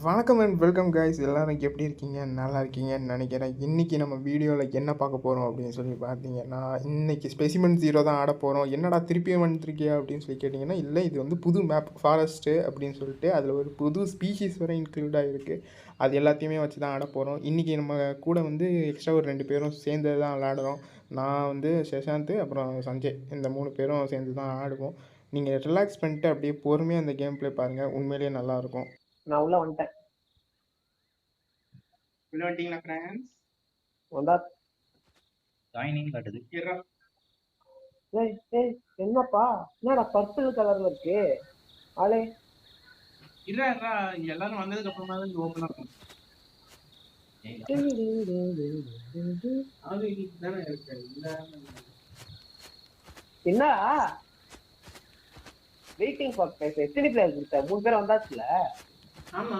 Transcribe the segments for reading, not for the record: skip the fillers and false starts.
வணக்கம் and welcome guys. எல்லாரும் எப்படி இருக்கீங்க? நல்லா இருக்கீங்கன்னு நினைக்கிறேன். இன்றைக்கி நம்ம வீடியோவில் என்ன பார்க்க போகிறோம் அப்படின்னு சொல்லி பார்த்தீங்கன்னா, இன்றைக்கி ஸ்பெசிமென் 0 தான் ஆட போகிறோம். என்னடா திருப்பியும் வந்துருக்கியா அப்படின்னு சொல்லி கேட்டிங்கன்னா, இல்லை இது வந்து புது மேப் ஃபாரஸ்ட்டு அப்படின்னு சொல்லிட்டு அதில் ஒரு புது ஸ்பீஷீஸ் வரை இன்க்ளூடாக இருக்குது. அது எல்லாத்தையுமே வச்சு தான் ஆட போகிறோம். இன்றைக்கி நம்ம கூட வந்து எக்ஸ்ட்ரா ஒரு 2 பேரும் சேர்ந்து தான் விளாடுறோம். நான் வந்து சஷாந்த் அப்புறம் சஞ்சய், இந்த 3 பேரும் சேர்ந்து தான் ஆடுவோம். நீங்கள் ரிலாக்ஸ் பண்ணிட்டு அப்படியே பொறுமையாக அந்த கேம் ப்ளே பாருங்கள், உண்மையிலேயே நல்லாயிருக்கும். நான் உள்ள வந்துட்டேன். உள்ள வந்துட்டீங்களா ஃப்ரெண்ட்ஸ்? வந்தா ஜாயினிங் காட்டுது. ஏய் ஏய் என்னப்பா, என்னடா பர்பிள் கலர்ல இருக்கு ஆளே? இல்ல இங்க எல்லாரும் வந்ததுக்கு அப்புறமா தான் இது ஓபன் ஆகும். அது இதுதானே இருக்கு. என்னடா வெயிட்டிங் ஃபார் பிளேஸ்? எத்தனை பிளேயர் கொடுத்த? 3 பேர் வந்தாச்சுல. ஆமா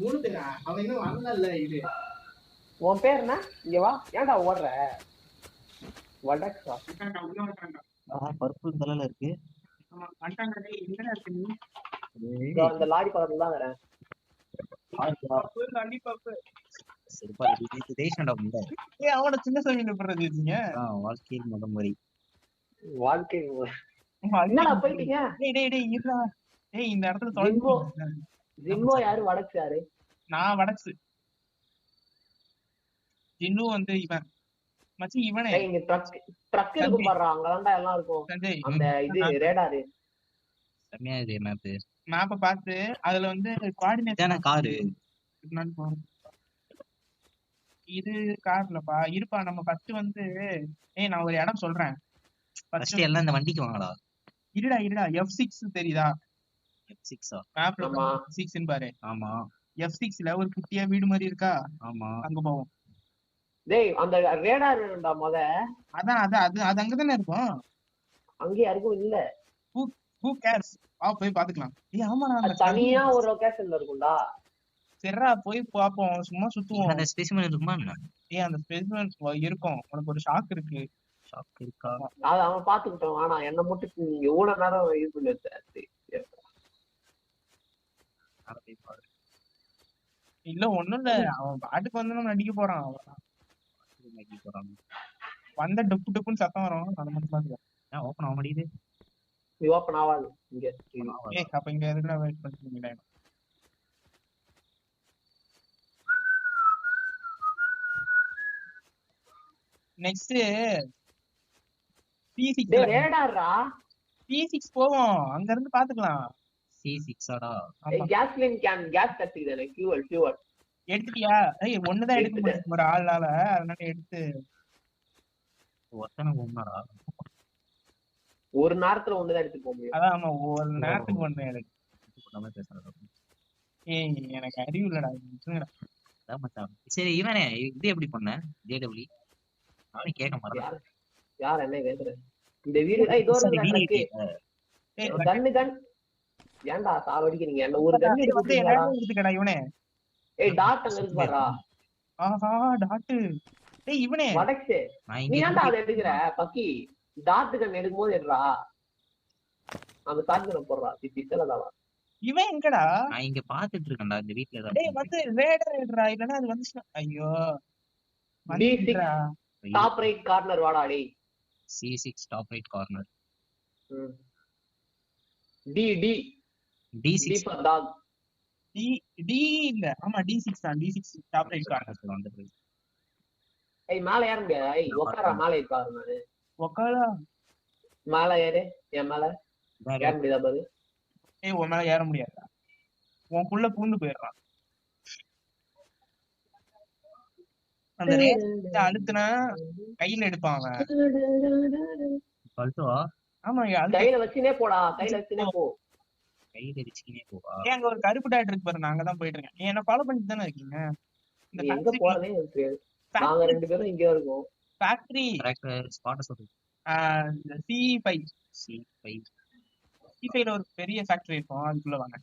3 பேரா? அவன் இன்னும் வரல. இது உன் பேர் என்ன? இங்க வா. ஏன்டா ஓடுற? வடக்ஸா? பர்பிள் கலர்ல இருக்கு. ஆமா கண்டாங்க. எங்கடா இருக்கு நீ? அந்த லாரி பக்கத்துல தான் வரேன். அவன சின்ன சாமியில போடுறதுங்க. வாழ்க்கையில் முதல் வாழ்க்கை என்னடா போயிட்டீங்க? இந்த இடத்துல ஜிம்மோ யாரு? வடக்ஸ் யாரு? நான் வடக்ஸ். ஜின்னு வந்து இவன் மச்சி. இவனே இங்க ட்ரக் இருக்கும் பாரு, அங்கதான்டா எல்லாம் இருக்கும். அந்த இது ரேடார் செமையா இது மேப்பை பார்த்து அதுல வந்து கோஆர்டினேட் காரு இது கார்லப்பா இருப்பா. நம்ம ஃபர்ஸ்ட் வந்து நான் ஒரு இடம் சொல்றேன். ஃபர்ஸ்ட் எல்லாம் இந்த வண்டிக்கு வாங்கடா. இருடா F6 தெரியுதா? F6 மேப்ல F6 ன்னு பாரு. ஆமா, F6ல ஒரு குட்டியா வீடு மாதிரி இருக்கா? ஆமா, அங்க போவோம். டேய் அந்த ரேடார் வேணும்டா முத. அதான் அது அங்க தானே இருக்கும். அங்க யாருக்கும் இல்ல. Who CARES? போய் பாத்துக்கலாம். ஆமாடா, தனியா ஒரு லொகேஷன்ல இருக்கும்டா. சரிடா போய் பாப்போம். சும்மா சுத்துவோம். அந்த ஸ்பெசிமென் இருக்குமா என்ன? அந்த ஸ்பெசிமென் இருக்கும். உனக்கு ஒரு ஷாக் இருக்கு. ஷாக் இருக்கா? அத அவன் பாத்துக்கிட்டோம். ஆனா என்ன மட்டும் எவ்வளவு நேரம் இது பண்ணி வச்சாச்சு. இல்ல ஒண்ணும் இல்ல, அவன் பாட்டுக்கு வந்து நம்ம நடிக்க போறான். வந்த டொப்பு டொப்புன்னு சத்தம் வரும். அதை மட்டும் பாத்துக்க. ஓப்பன் ஆக முடியுது. ஓப்பன் ஆகாது இங்க. அப்ப இங்க எதுக்குடா வெயிட் பண்ணிட்டு? நெக்ஸ்ட் C6 போவோம். அங்க இருந்து பாத்துக்கலாம். C6 கேஸ்லின் கேன் கேஸ் கட்டிடுறேன். ஃபியூவல் எடுத்துட்டியா? ஒண்ணுதான் எடுக்க முடியும் ஒரு ஆளால. அதனால எடுத்து ஒருத்தனை ஒண்ணாடா. ஒரு நேரத்துல ஒண்ணுதான் எடுத்து போக முடியும். அதான். ஆமா, ஒரு நேரத்துக்கு ஒண்ணு எடுக்கு. எனக்கு அறிவு இல்லடா. சரி இவனே இது எப்படி பண்ண? JW நானே கேட்க மாட்டேன். யார் என்ன கேக்குற? இந்த வீடு கன் ஏன்டா சாவடிக்கிறீங்க? என்ன ஒரு கன் எடுத்துக்கடா இவனே. டாட் அங்க இருக்கு பாரா. ஆஹா டாட். இவனே வடக்ஸ். நீ ஏன்டா அத எடுக்கற? பக்கி டாட் கன் எடுக்கும்போது எடுறா. அந்த ஷாட்கன் போடுறா. பிஸ்டலடா. இவன் எங்கடா? நான் இங்க பாத்துட்டு இருக்கேன்டா இந்த வீட்ல தான். வந்து ரேடர் எடுறா. இல்லனா அது வந்துச்சு. ஐயோ D6 டாப் ரைட் கார்னர் வாடா டேய். C6 top right corner. D6 ஃபார் டாக். D இல்ல. ஆமா D6 தான். D6 டாப் ரைட் கார்னர் வந்து. மேல ஏற முடியாது. உட்காரா. மேல ஏறாரு. நானு உட்காரா. மேல ஏறு. என் மேல ஏற முடியாதா பாரு. உன் மேல ஏற முடியாதா? உனக்குள்ள பூந்து போயிடுறான். அந்த ரேட் அழுத்துனா கையில எடுப்பான் அவன். ஆமா, கையில வச்சுனே போடா. கையில வச்சுனே போ. கையில வச்சுக்கினே போவா. அங்க ஒரு கருப்பு டாட் இருக்கு பாரு. நான் அங்கதான் போயிட்டு இருக்கேன். என்ன ஃபாலோ பண்ணிட்டு தானே இருக்கீங்க? இந்த எங்க போறதே தெரியாது. நாங்க 2 பேரும் இங்க இருக்கோம். ஃபேக்டரி ஸ்பாட் சொல்லுங்க. C5ல ஒரு பெரிய ஃபேக்டரி இருக்கும். அதுக்குள்ள வாங்க.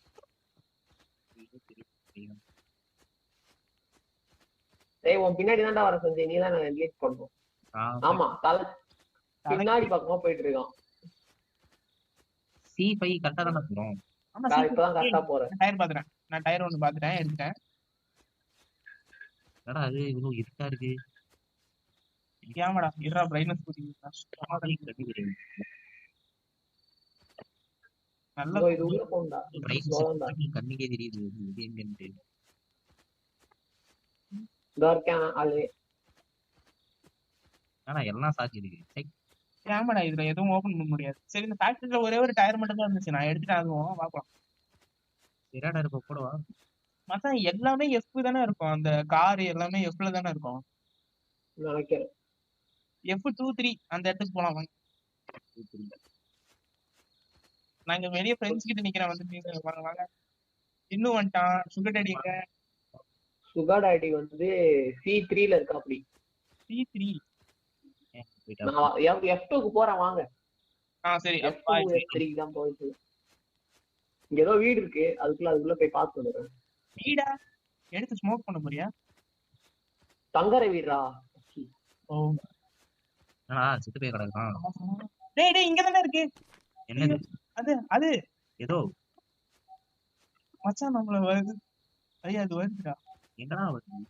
உன் பின்னாடி தான்டா வர சஞ்சய். நீ தான் லீட் பண்ணுவோம். ஆமா, பின்னாடி பக்கமா போயிட்டு இருக்கான். C5 கரெக்டா தான போறோம். ஆமா இப்பதான் கரெக்டா போறேன். டயர் பாத்துறேன். நான் டயர் ஒன்று பார்த்துட்டேன், எடுத்துட்டேன். என்னடா அது இவ்வளவு இருட்டா இருக்கு? ஏமாடா இருடா பிரைட்னஸ் கூட்டிங்களா? கண்ணு தெரியுது. நல்ல இது உள்ள போண்டா. பிரைட்னஸ் கண்ணுக்கே தெரியுது இது எங்கன்ட்டு. இதோ இருக்கேன் ஆளு. ஆனா எல்லாம் சாத்தி இருக்கு. சை, ஏமாடா இதுல எதுவும் ஓபன் பண்ண முடியாது. சரி இந்த ஃபேக்டரியில ஒரே ஒரு டயர் மட்டும் தான் இருந்துச்சு, நான் எடுத்துட்டேன். அதுவும் பார்க்கலாம். சரியாடா இருப்ப போடவா? மச்சான் எல்லாமே எஃப் தானே இருக்கும், அந்த கார் எல்லாமே எஃப்ல தானே இருக்கும். நினைக்கிறேன். F23 அந்த இடத்துக்கு போலாம் வாங்க. நான் இங்க வெளியே ஃப்ரெண்ட்ஸ் கிட்ட நிக்கிறேன், வந்து வாங்க வாங்க. இன்னும் வந்துட்டான் சுகர் டேடி. எங்க சுகர் டாடி வந்து C3ல இருக்கா. அப்படி C3? நான் F2க்கு போறேன் வாங்க. சரி F2 தான் போயிட்டு இங்க ஏதோ வீடு இருக்கு, அதுக்குள்ள போய் பார்த்து வந்துடுறேன். வீடா எடுத்து ஸ்மோக் பண்ண போறியா? தங்கர வீடா? ஓ செத்து போய் கிடக்கான். டேய் டேய் இங்க தானே இருக்கு. என்னது அது அது ஏதோ மச்சான் நம்மள வருது. ஐயா அது வருதுடா. எங்கடா வருது?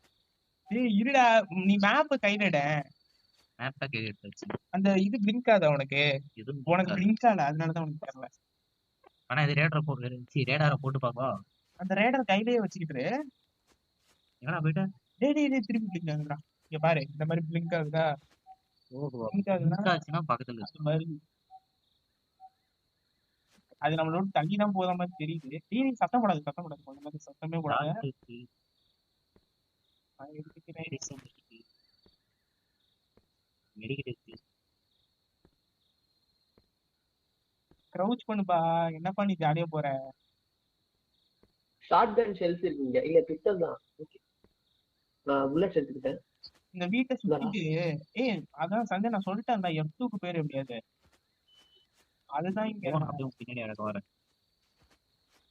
டேய் இருடா, நீ மேப் கையில எடு. மேப் தான் கேட்டு எடுத்தாச்சு. அந்த இது பிளிங்க் ஆகுது உனக்கு? எதுவும் உனக்கு பிளிங்க் ஆகல, அதனாலதான் உனக்கு தெரியல. ஆனா இது ரேடார போட்டு பாப்பா. அந்த ரேடர் கையிலேயே வச்சுக்கிட்டு எங்கடா போயிட்ட? டேய் டேய் டேய் திருப்பி பிளிங்க் ஆகுதுடா. இங்க பாரு இந்த மாதிரி பிளிங்க் ஆகுதா? பிளிங்க் ஆகுதுன்னா பக்கத்துல அது மாதிரி அது நம்மளோட தள்ளி தான் போத மாதிரி தெரியுது. டேய் சத்தம் போடாது, சத்தம் போடாது, அந்த மாதிரி சத்தமே போடாது. நான் எடுத்துக்கிறேன். க்ரௌச் பண்ணுப்பா. என்னப்பா நீ ஜாலியா போற? ஷார்ட் கன் ஷெல்ஸ் இருக்குங்க. இல்ல பிஸ்டல் தான். நான் புல்லட் எடுத்துக்கிட்டேன். இந்த வீட்டை சுத்திட்டு அதான் சஞ்சய் நான் சொல்லிட்டேன்டா, F2க்கு பேர் எப்படியாது. அதுதான் இங்க பின்னாடி எனக்கு வரேன்.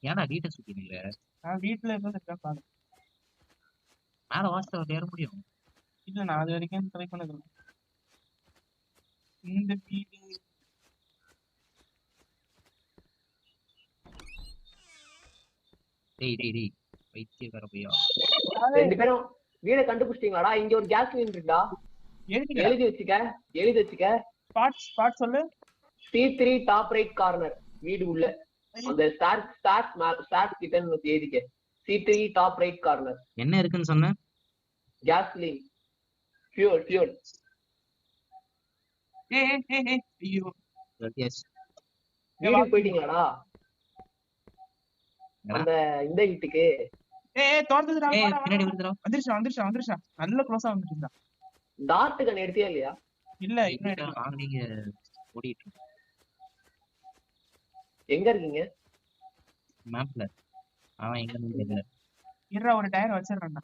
ஏன்னா வீட்டை சுத்தி நிக்கிற? நான் வீட்டுல இருக்கேன் பாரு. மேல வாசல ஏற முடியும்? இல்ல நான் அது வரைக்கும் ட்ரை பண்ணது. இந்த வீடு டேய் வைத்தியக்கார பையா, ரெண்டு பேரும் வீட கண்டுபிடிச்சிட்டீங்களாடா? இங்க ஒரு கேஸ் லைன் இருக்குடா, எழுதி வச்சுக்க. ஸ்பாட் சொல்லு. C3 டாப் ரைட் கார்னர் வீடு உள்ள அந்த ஸ்டார்ட் கிட்ட எழுதிக்க. C3 top right corner. என்ன இருக்குன்னு சொன்ன? Gas line, fuel. ஐயோ வீடு போயிட்டீங்களாடா? அந்த இந்த வீட்டுக்கு தோட்டத்துடா. பின்னாடி வருதுடா. வந்துருச்சா நல்ல க்ளோஸா வந்துருந்தா. டார்ட் கன் எடுத்தியா இல்லையா? இல்ல இன்னும் வாங்குனீங்க. ஓடிட்டு எங்க இருக்கீங்க? மேப்ல அவன் எங்க இருந்து தெரியல. இருடா ஒரு டயர் வச்சிரறேன்டா.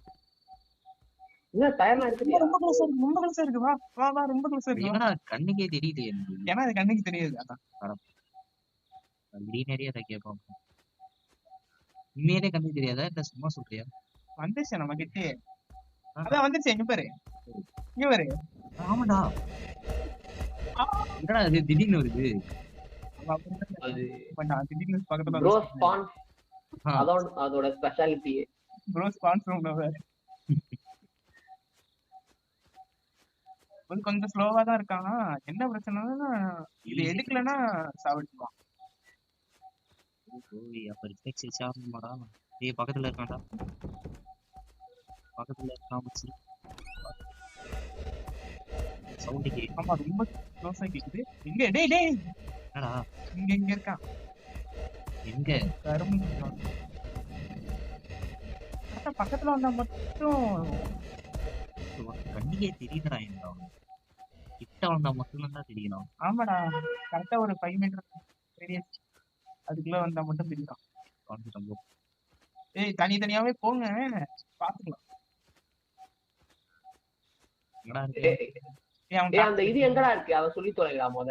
என்ன டயர்லாம் எடுத்துட்டியா? ரொம்ப க்ளோஸா இருக்கு. வா ரொம்ப க்ளோஸா இருக்கு. என்னடா கண்ணுக்கே தெரியுது எனக்கு. ஏன்னா அது கண்ணுக்கு தெரியாது. அதான் நிறைய அதை கேட்போம். உண்மையிலே கண்ணுக்கு தெரியாதா இல்ல சும்மா சொல்றியா? வந்துருச்சு நம்ம கிட்டே. அதான் வந்துருச்சு. இங்க பாரு. ஆமாடா. என்னடா இது திடீர்னு வருது? அது திடீர்னு பக்கத்துல ப்ரோ ஸ்பான்ஸ். அதோட ஸ்பெஷாலிட்டி ப்ரோ ஸ்பான்ஸ் கொஞ்சம் ஸ்லோவா தான் இருக்கான். என்ன பிரச்சனைனா இது எடுக்கலன்னா சாவடிச்சுவான். அப்ப ரிஃப்ளெக்ஸ் சாவணுமாடா? டேய் பக்கத்துல இருக்கான்டா. சவுண்ட் கேக்குது. ஆமா ரொம்ப க்ளோஸா கேக்குது. எங்க டேய் என்னடா இங்க இருக்கான். எங்க கரும்பு பக்கத்துல வந்தா மட்டும் கண்ணியே தெரியுதுடா. என்ன கிட்ட வந்தா மட்டும் தான் தெரியணும். ஆமாடா கரெக்டா ஒரு 5 மீட்டர் ரேடியஸ் அதுக்குள்ள வந்தா மட்டும் தெரியும். ஏய் தனியாவே போங்க, பாத்துக்கலாம். அந்த இது எங்கடா இருக்கு? அவ சொல்லி தொலைடா முத.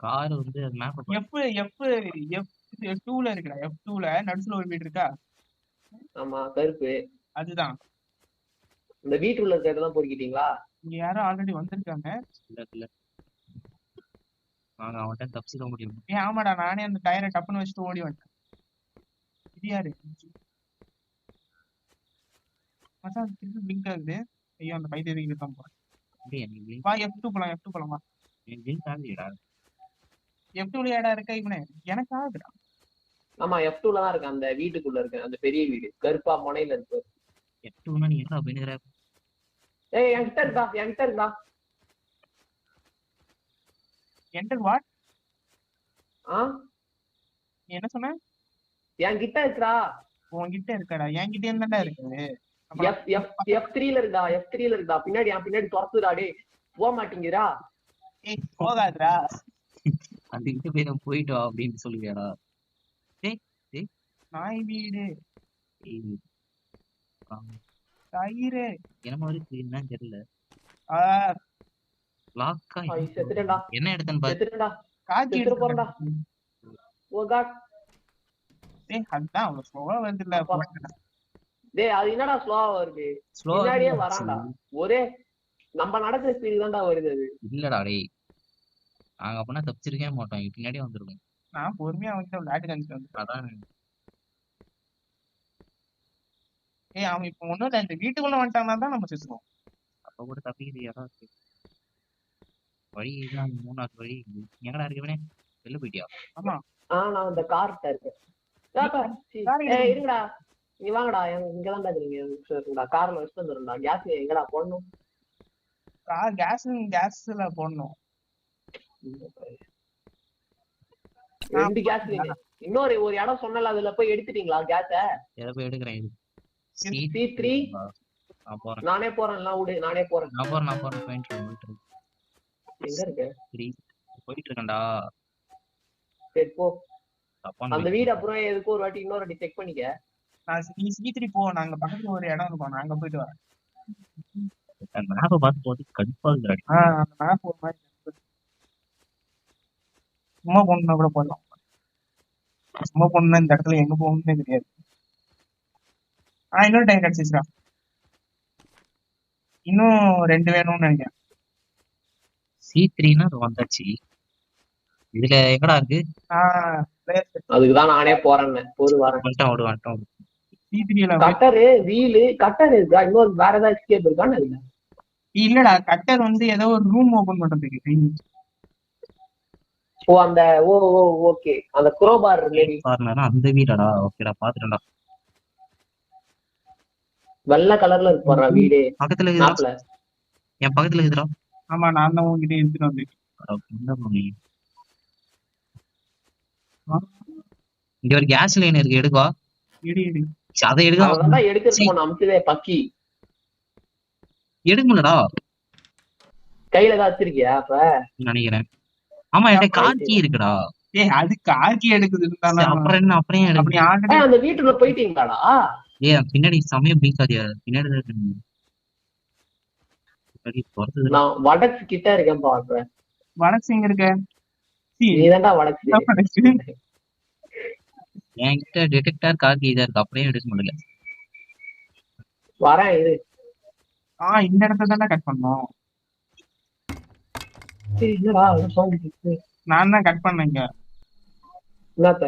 கார் வந்து மேப் F2ல இருக்குடா. F2ல நடுவுல ஒரு வீடு இருக்கா? ஆமா கருப்பு. அதுதான். இந்த வீட்டுக்குள்ள இருக்கிறதெல்லாம் பொறுக்கிட்டீங்களா? இங்க யாரோ ஆல்ரெடி வந்திருக்காங்க. இல்ல நாங்க அவன்கிட்ட தப்பிச்சுக்க முடியும். ஆமாடா நானே அந்த டயரை டப்புன்னு வச்சுட்டு ஓடி வந்துட்டேன். இது யாரு மச்சான் திருப்பி பிளிங்க் ஆகுது. ஐயோ அந்த பைத்தியத்துக்கு தான் போறேன். அப்படியே எனக்கு blink வா F2 போலாம் F2 போலாம் வா. எனக்கு blink ஆகலையேடா. F2 ஏடா இருக்க இவனே எனக்கு ஆகுதுடா. ஆமா F2 தான் இருக்கு, அந்த வீட்டுக்குள்ள இருக்கு, அந்த பெரிய வீடு கருப்பா முனையில இருக்கு. F2 னா நீ என்னடா பண்ணிக்கிற? ஏய் என்கிட்ட இருக்கா, என்கிட்ட இருக்கா. என்டர் வாட் ஆ நீ என்ன சொன்ன? என்கிட்ட இருக்கா. உன்கிட்ட இருக்கடா என்கிட்ட என்னடா இருக்கு? F3ல இருக்கா, F3ல இருக்கா. பின்னாடி என் பின்னாடி துரத்துடா. டேய் போக மாட்டேங்கிறா. ஏய் போகாதடா. அந்த கிட்ட போய் நான் போயிட்டு வா அப்படின்னு சொல்லுவியாடா? டேய் டேய் நாய் வீடு ஏய், தயிரே என்னமா இருக்கு என்னன்னு தெரியல. ஆ லாக்கா ஐ செத்துட்டேன்டா, என்ன எடுத்தேன்னு பாரு. செத்துட்டேன்டா. காட்சி செத்துட்டு போறேன்டா. ஓ காட். ஏய் அதான் அவ்வளவு ஸ்லோவா வருதுல்ல. டேய் அது என்னடா ஸ்லோவா வருது? பின்னாடியே வரான்டா. ஒரே நம்ம நடக்கிற ஸ்பீடு தான்டா வருது அது. இல்லடா டேய், நாங்க அப்பனா தப்பிச்சிருக்கவே மாட்டோம், இங்க பின்னாடியே வந்துருக்கோம். நான் பொறுமையா அவன்கிட்ட விளையாட்டு காமிச்சு வந்து. அதான் ஏய் அவன் இப்ப ஒண்ணும் இல்ல, இந்த வீட்டுக்குள்ள வந்துட்டான்னா தான் நம்ம செத்துவோம். அப்ப கூட தப்பிக்குது யாராவது. வழி இதுதான், மூணாவது வழி. எங்கடா இருக்கவனே? வெளில போயிட்டியா? ஆமா நான் இந்த கார்ட்ட இருக்கேன். ஏய் இருங்கடா, நீ வாங்கடா. இங்கதான்டா இருக்கீங்க. கார்ல வச்சுட்டு வந்துடும்டா. கேஸ் எங்கடா போடணும்? கேஸ்ல போடணும். 2 கேஸ். இன்னொரு ஒரு இடம் சொன்னல, அதுல போய் எடுத்துட்டீங்களா கேஸ? எதை போய் எடுக்கிறேன் இது? C3 நான் போறேன். நானே போறேன். நானே போறேன். நான் போறேன் போயிட்டு இருக்கேன். எங்க இருக்க? போயிட்டு இருக்கேன்டா. சரி போ. தப்பா அந்த வீடு அப்புறம் எதுக்கு ஒரு வாட்டி இன்னொரு வாட்டி செக் பண்ணிக்க. நீ C3 போ, நாங்க பக்கத்துல ஒரு இடம் இருக்கும், நாங்க போயிட்டு வரேன். மேப்பை பார்த்து போது கடுப்பா இருக்குறாடி. அந்த மேப் ஒரு மாதிரி சும்மா போனா கூட போடலாம். சும்மா போனா இந்த இடத்துல எங்க போகணும்னே தெரியாது. இன்னொரு டைம் கிடைச்சிச்சுடா. இன்னும் 2 வேணும்னு நினைக்கிறேன். C3னா அது வந்தாச்சு. இதுல எங்கடா இருக்கு? அதுக்குதான் நானே போறேன்னு போது வரேன். வந்துட்டோம். C3ல கட்டரு வீலு கட்டர் இருக்கா? இன்னொரு வேற ஏதாவது எஸ்கேப் இருக்கான்னு இல்ல. இல்லடா, கட்டர் வந்து ஏதோ ஒரு ரூம் ஓபன் பண்றதுக்கு. ஓ அந்த ஓகே, அந்த குரோபார் லேடி கார்னரா அந்த வீடடா. ஓகேடா பாத்துட்டேன்டா. வெள்ளை கலர்ல இருக்கு போறா வீடு பக்கத்துல மேப்ல. என் பக்கத்துல இருக்குதுடா. ஆமா நான் தான் உங்ககிட்ட எடுத்துட்டு வந்தேன். இங்க ஒரு கேஸ் லைன் இருக்கு, எடுக்கா. எடு அதை எடுக்க எடுக்கிறது போன அமிச்சதே பக்கி. எடுக்க முடியலடா. கையில தான் வச்சிருக்கியா அப்ப நினைக்கிறேன். ஆமா என்கிட்ட கார் கீ இருக்குடா. ஏய் அது கார் கீ எடுக்குது. அப்புறம் என்ன அப்புறம் எடுக்க? அந்த வீட்டுக்குள்ள போயிட்டீங்களாடா? பின்னாடி சமயம் பிடிக்காதியா? பின்னாடி நான் வடக்கு கிட்ட இருக்கேன் பாக்குறேன். வடக்கு எங்க இருக்க? நீதான்டா வடக்கு. என்கிட்ட டிடெக்டர் கார் கீ தான் இருக்கு, அப்படியே எடுக்க முடியல. வரேன் இது. இந்த இடத்த தானே கட் பண்ணோம். நான் தான் கட் பண்ணேங்க. என்னத்த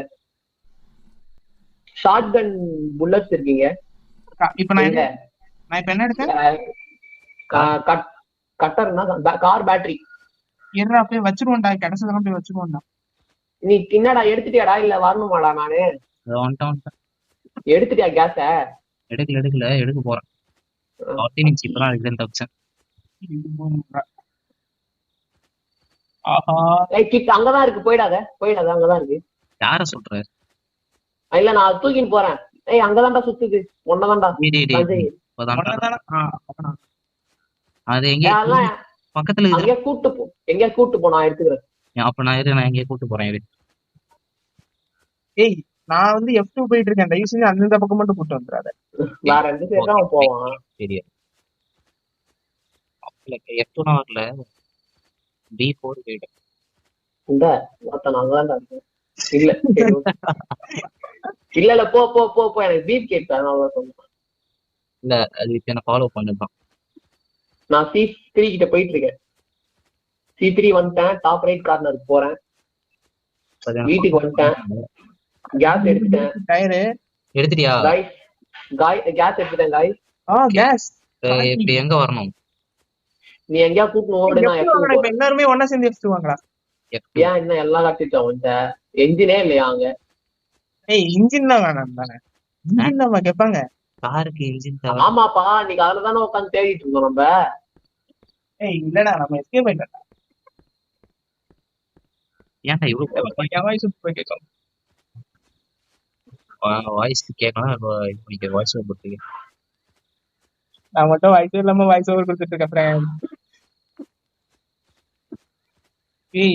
ஷார்ட் கன் புல்லட்ஸ் இருக்கீங்க? இப்ப நான் என்ன எடுத்தேன்? கட்டர்னா கார் பேட்டரி. இருடா போய் வச்சிருவோம்டா, கிடைச்சதெல்லாம் போய் வச்சிருவோம்டா. நீ என்னடா எடுத்துட்டியாடா இல்ல வரணுமாடா? நானு எடுத்துட்டியா கேஸ? எடுக்கல எடுக்க போறேன். இப்பதான் இருக்குன்னு தப்பிச்சேன். அங்கதான் இருக்கு, போயிடாத அங்கதான் இருக்கு. யார சொல்ற? இல்ல நான் தூக்கின்னு போறேன். அங்கதான்டா சுத்துது. ஒன்னதான்டா. அது எங்க பக்கத்துல எங்க கூட்டு போ நான் எடுத்துக்கிறேன். அப்ப நான் எங்க கூட்டு போறேன். ஏய் நான் வந்து F2 போயிட்டு இருக்கேன், தயவு செஞ்சு அந்த பக்கம் மட்டும் கூட்டு வந்துடாத. வேற 2 பேர் தான் போவான். சரியா? F2 நான் வரல, B4 போயிட்டேன். இந்த நான் அங்கதான்டா இருக்கேன். இல்ல போ போ போ போ. எனக்கு பீப் கேட்காது. இல்ல அது என்ன ஃபாலோ பண்ணுதான். நான் C3 கிட்ட போயிட்டு இருக்கேன். C3 வந்துட்டேன். டாப் ரைட் கார்னருக்கு போறேன். வீட்டுக்கு வந்துட்டேன். கேஸ் எடுத்துட்டேன். டயரு எடுத்துட்டியா? கேஸ் எடுத்துட்டேன் guys. கேஸ் இப்படி எங்க வரணும்? நீ எங்கேயா கூப்பிட்டு ஓடு, நான் எப்படி வாங்கடா? இப்ப போறேன். எல்லாருமே ஒண்ணா சேர்ந்து எடுத்து வாங்கடா. F2. ஏன் இன்னும் எல்லாம் கட்டிட்டோம் உன்கிட்ட? என்ஜினே இல்லையா அங்க? இன்ஜின் தான் வேணாம் தானே? இன்ஜின் தான் கேட்பாங்க. காருக்கு இன்ஜின் தேவை. ஆமாப்பா, நீங்க அதுலதானே உட்காந்து தேடிட்டு இருந்தோம் நம்ம. இல்லடா நம்ம எஸ்கேப் ஆயிட்டோம். ஏன்டா இவ்வளவு என் வாய்ஸ் போய் கேட்கும். வாய்ஸ் கேட்கலாம். இது பண்ணிக்க வாய்ஸ் போட்டு. நான் மட்டும் வாய்ஸ் இல்லாம வாய்ஸ் ஓவர் கொடுத்துட்டு இருக்கேன் friend.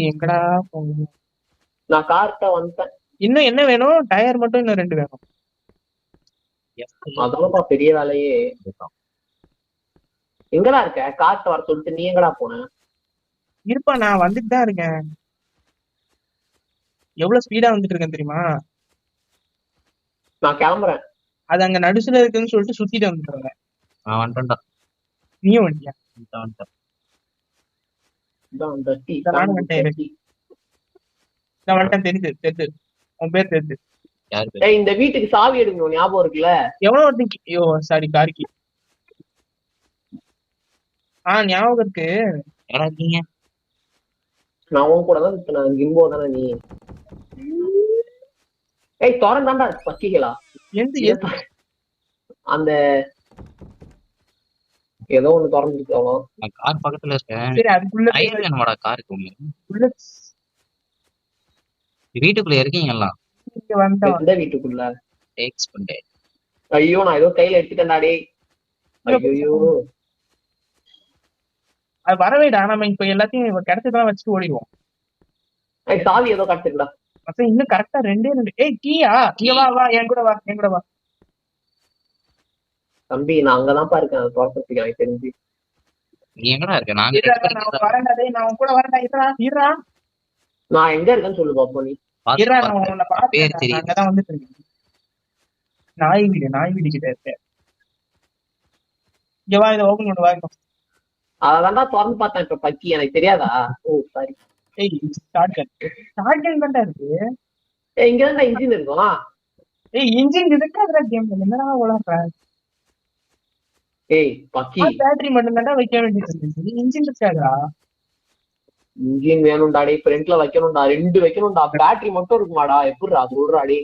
எங்கடா போகணும்? நான் கார்ட்ட வந்துட்டேன். இன்னும் என்ன வேணும்? டயர் மட்டும் இன்னும் 2 வேணும். அதான்ப்பா பெரிய வேலையே. எங்கடா இருக்க? கார்ட்ட வர சொல்லிட்டு நீ எங்கடா போன? இருப்பா, நான் வந்துட்டு தான் இருக்கேன். எவ்வளவு ஸ்பீடா வந்துட்டு இருக்கேன் தெரியுமா? நான் கிளம்புறேன். அது அங்க நடுசுல இருக்குன்னு சொல்லிட்டு சுத்திட்டு வந்துட்டு நான் வந்துட்டேன்டா. நீயும் வந்துட்டியா? வந்துட்டேன். இதான் அந்த டீ. நானும் வந்துட்டேன். நான் வந்துட்டேன். தெரிஞ்சு உன் பேர் தெரிஞ்சு. யாரு பேரு? ஏய், இந்த வீட்டுக்கு சாவி எடுக்கணும், ஞாபகம் இருக்குல்ல? எவ்வளவு ஒருத்தன் ஐயோ சாரி கார்கி. ஞாபகம் இருக்கு. யாரா இருக்கீங்க? நான் உன் கூட தான் சுத்தினேன். கிம்போ தானே நீ? ஏய், திறந்தாண்டா பக்கிகளா? எந்த அந்த ஏதோ ஒண்ணு திறந்துருக்கு அவ்வளோ. நான் கார் பக்கத்துல இருக்கேன். சரி அதுக்குள்ள டயர் வேணுமாடா காருக்கு ஒண்ணு? வீட்டுக்குள்ள இருக்கீங்களா? இங்க வந்துட்டோம். எந்த வீட்டுக்குள்ள? டேக்ஸ் பண்ணேன். ஐயோ, நான் ஏதோ கையில எடுத்துட்டேன்டா டேய். ஐயோ, அது வரவேடா. நம்ம இப்ப எல்லாத்தையும் கிடைச்சதெல்லாம் வச்சுட்டு ஓடிடுவோம். சாவி ஏதோ கிடைச்சிருக்கா? மொத்தம் இன்னும் கரெக்டா 2. கீயா? இங்க வா என் கூட வா. தம்பி, நான் அங்கதான்ப்பா இருக்கேன். அதை திறக்கிறதுக்கு எனக்கு தெரிஞ்சு. நீ எங்கடா இருக்க? நான் நான் வரேன்டா டேய், நான் உன் கூட வரேன்டா. இருடா. நான் எங்க இருக்கேன்னு சொல்லு பாப்போம். நீ நான் உன்னை பாத்தேன். அங்கதான் வந்துட்டு இருக்கேன். நாய் வீடு கிட்ட இருக்கேன். இங்க வா, இதை ஓபன் பண்ணு. வா. அதான்டா திறந்து பார்த்தேன் இப்ப பக்கி. எனக்கு தெரியாதா? ஓ சாரி. ஷாட்கன் தான்டா இருக்கு. இங்கதான் இன்ஜின் இருக்கும். இன்ஜின் இருக்காதுடா கேம்ல. என்னடா உலக? பக்கி பேட்டரி மட்டும் தான்டா வைக்க வேண்டியது இருந்துச்சு. இன்ஜின் இருக்காதா? இன்ஜின் வேணும்டா டே. ஃப்ரண்ட்ல வைக்கணும்டா. 2 வைக்கணும்டா. பேட்டரி மட்டும் இருக்குமாடா? எப்படிடா சொல்றா டே?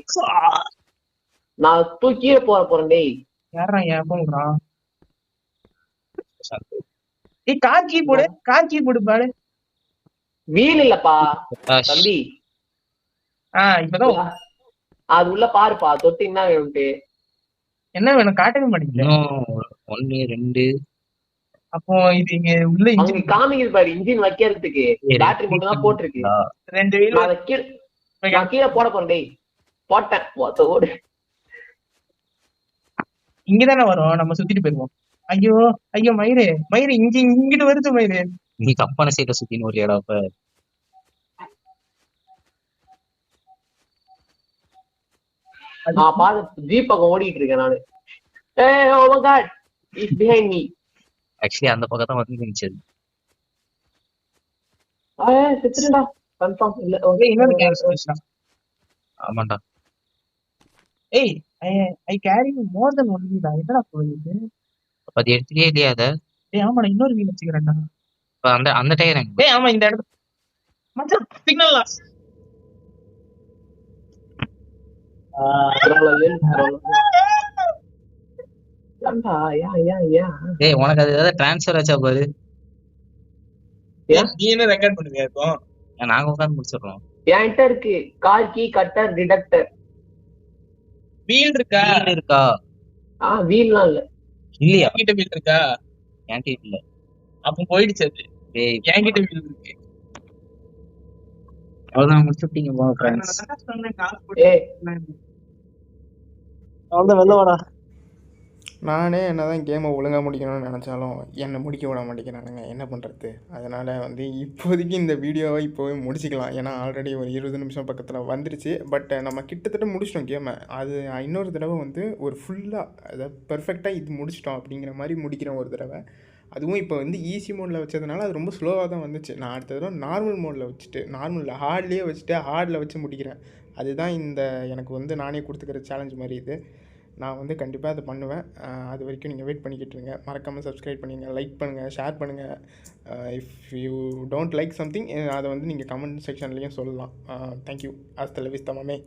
நான் தூக்கியே போறேன் டேய். யாரா ஏன் போறான்? கார் கீ போடு பாரு. வீல் இல்லப்பா தம்பி. இப்பதான் அது உள்ள பாருப்பா. தொட்டு என்ன வேணும்ட்டு. என்ன வேணும் காட்டவே மாட்டேங்குது. 1 2. அப்போ இது இங்க உள்ள இன்ஜின் காமிக்குது பாரு. இன்ஜின் வைக்கிறதுக்கு பேட்டரி மட்டும் தான் போட்டிருக்கு. 2 வீல் நான் கீழே போட போறேன் டேய். போட்டேன். ஓடு. இங்கதானே வரும். நம்ம சுத்திட்டு போயிருவோம். ஐயோ மயிறு இங்கிட்டு வருது மயிறு. நீ தப்பான சைட சுத்தின்னு ஒரு இடம். அப்ப நான் பாத்து ஜீப் பக்கம் ஓடிட்டு இருக்கேன் நானு. Oh my god, is behind me. Actually அந்த பக்கம் தான் வந்து நின்னுச்சு. செத்துடா கன்ஃபார்ம் இல்ல. ஓகே, இன்னொரு கேன்சல். ஆமாண்டா. I carry more than 1 wheel. என்னடா போகுது? அப்ப அது எடுத்துட்டே இல்லையா அத? ஆமாடா, இன்னொரு வீல் வச்சுக்கிறேன்டா. அந்த டயர் எங்க? ஆமா, இந்த இடத்துல மச்சான் சிக்னல் லாஸ். உனக்கு அது ஏதாவது டிரான்ஸ்ஃபர் ஆச்சா பாரு. நீ என்ன ரெக்கார்ட் பண்ணுங்க இப்போ? நாங்க உட்கார்ந்து முடிச்சிடுறோம். என்கிட்ட இருக்கு car key, cutter, detector. Wheel இருக்கா? வீல்லாம் இல்ல. இல்லையா? என்கிட்ட வீல் இருக்கா? என்கிட்ட இல்ல. அப்ப போயிடுச்சு அது. என்கிட்ட வீல் இருக்கு. அவ்வளவுதான் முடிச்சுட்டீங்க போ ஃப்ரெண்ட்ஸ். அவ்வளவுதான், வெளில வாடா. நானே என்ன தான் கேமை ஒழுங்காக முடிக்கணும்னு நினச்சாலும் என்னை முடிக்க விட மாட்டேங்கிறானுங்க. என்ன பண்ணுறது? அதனால் வந்து இப்போதைக்கு இந்த வீடியோவை இப்போவே முடிச்சிக்கலாம். ஏன்னா ஆல்ரெடி ஒரு 20 நிமிஷம் பக்கத்தில் வந்துருச்சு. பட் நம்ம கிட்டத்தட்ட முடிச்சிட்டோம் கேமை. அது இன்னொரு தடவை வந்து ஒரு ஃபுல்லாக அதை பெர்ஃபெக்டாக இது முடிச்சிட்டோம் அப்படிங்கிற மாதிரி முடிக்கிறேன் ஒரு தடவை. அதுவும் இப்போ வந்து ஈஸி மோடில் வச்சதுனால அது ரொம்ப ஸ்லோவாக தான் வந்துச்சு. நான் அடுத்த தடவை நார்மல் மோடில் வச்சுட்டு ஹார்ட்லேயே வச்சுட்டு ஹார்டில் வச்சு முடிக்கிறேன். அதுதான் இந்த எனக்கு வந்து நானே கொடுத்துக்கிற சேலஞ்ச் மாதிரி இது. நான் வந்து கண்டிப்பாக அதை பண்ணுவேன். அது வரைக்கும் நீங்கள் வெயிட் பண்ணிக்கிட்டு இருங்க. மறக்காமல் சப்ஸ்கிரைப் பண்ணுங்கள், லைக் பண்ணுங்கள், ஷேர் பண்ணுங்கள். If you don't like something அதை வந்து நீங்கள் கமெண்ட் செக்ஷன்லேயும் சொல்லலாம். தேங்க்யூ. ஹasta la vista, மாமே.